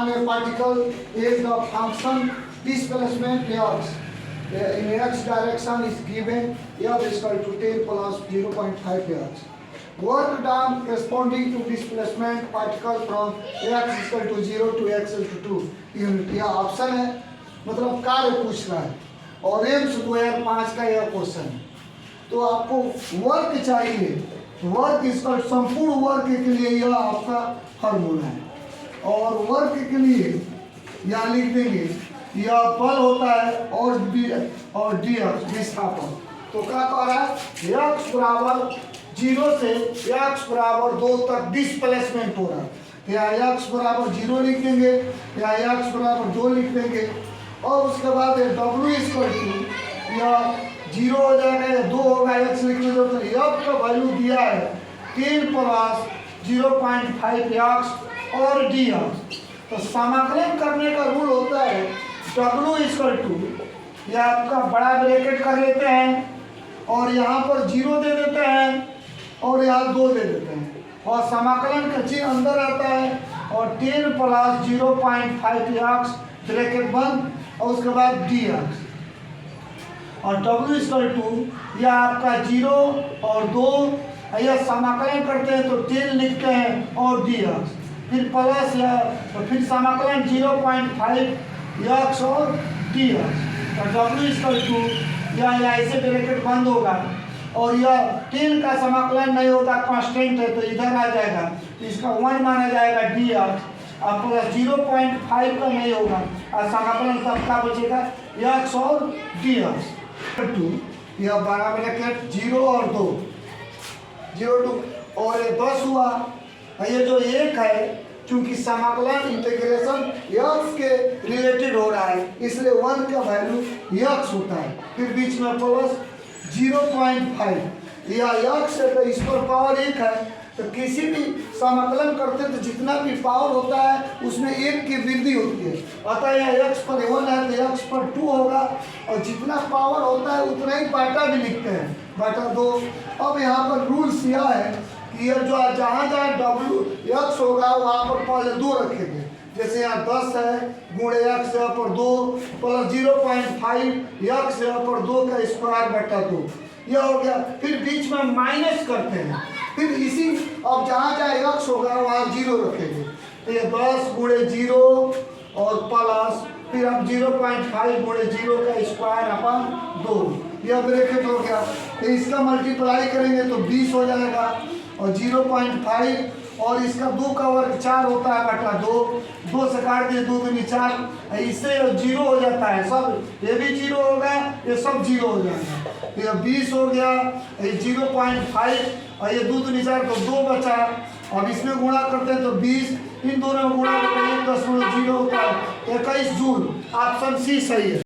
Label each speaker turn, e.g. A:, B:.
A: on a particle is the function displacement x. In x direction is given f is equal to 10 plus 0.5 x. Work done corresponding to displacement particle from x is equal to 0 to x is equal to unit. यह option है, मतलब कार्य पूछ रहा है और AIIMS 2005 का यह क्वेश्चन है। तो आपको वर्क चाहिए, वर्क इसका संपूर्ण वर्क के लिए यह आपका फार्मूला है और वर्क के लिए यहाँ लिख देंगे यह बल होता है और डी एक्स विस्थापन। तो क्या कह रहा है, एक्स बराबर 0 से एक्स बराबर 2 तक डिस्प्लेसमेंट हो रहा है। यहाँ एक्स बराबर 0 लिख देंगे, यहाँ एक्स बराबर 2 लिख देंगे और उसके बाद डब्ल्यू इक्वल टू यह 0 हो जाएगा या 2 होगा, एक्स लिखने दो। तो एफ का वैल्यू दिया है 10 प्लस 0.5 एक्स और डी एक्स। तो समाकलन करने का रूल होता है डब्ल्यू इक्वल टू या आपका बड़ा ब्रैकेट कर लेते हैं और यहाँ पर 0 दे देते हैं और यहाँ 2 दे देते हैं और समाकलन का चिन्ह अंदर आता है और 10 प्लस 0.5 एक्स ब्रैकेट बंद और उसके बाद डी एक्स और W इक्वल टू यह आपका 0 और 2 यह समाकलन करते हैं तो 10 लिखते हैं और डी एक्स, फिर प्लस या तो फिर समाकलन 0.5 एक्स और डी एक्स और W इक्वल टू यह ऐसे ब्रैकेट बंद होगा और यह 10 का समाकलन नहीं होता, कांस्टेंट है तो इधर आ जाएगा, तो इसका 1 माना जाएगा डी एक्स और प्लस 0.5 का नहीं होगा और समाकलन तब का बचेगा एक्स और डी एक्स टू यह 12 ब्रैकेट 0 और 2 0 2 और ये 10 हुआ। ये जो 1 है चूंकि समाकलन इंटीग्रेशन x के रिलेटेड हो रहा है इसलिए 1 का वैल्यू x होता है, फिर बीच में प्लस 0.5 यह x है तो इस पर पावर 1 है तो किसी भी समाकलन करते तो जितना भी पावर होता है उसमें 1 की वृद्धि होती है। अतः यह x पर 1 है तो x पर 2 होगा और जितना पावर होता है उतना ही बाटा भी लिखते हैं, बाटा 2। अब यहाँ पर रूल्स यह है कि यह जो जहाँ जहाँ डब्ल्यू x होगा वहाँ पर पहले 2 रखेंगे। जैसे यहाँ 10 है गुणे x यहाँ पर 2 प्लस 0.5 x यहाँ पर 2 का स्क्वायर बटा 2 यह हो गया। फिर बीच में माइनस करते हैं, फिर इसी अब जहाँ जहाँ x होगा वहाँ 0 रखेंगे तो ये 10 गुणे 0 और प्लस फिर अब 0.5 गुणे 0 का स्क्वायर अपन 2 यह ब्रैकेट हो गया। तो इसका मल्टीप्लाई करेंगे तो 20 हो जाएगा और 0.5 और इसका 2 का वर्ग 4 होता है बटा 2 से काट दिए 2 दूनी 4 इससे 0 हो जाता है, सब ये भी 0 होगा ये सब 0 हो जाएगा। ये 20 हो गया, ये 0.5 और ये 2 दूनी 4 तो 2 बचा। अब इसमें गुणा करते हैं तो 20 इन दोनों में गुणा करते हैं 10 0 होता है 21 जूल। ऑप्शन सी सही है।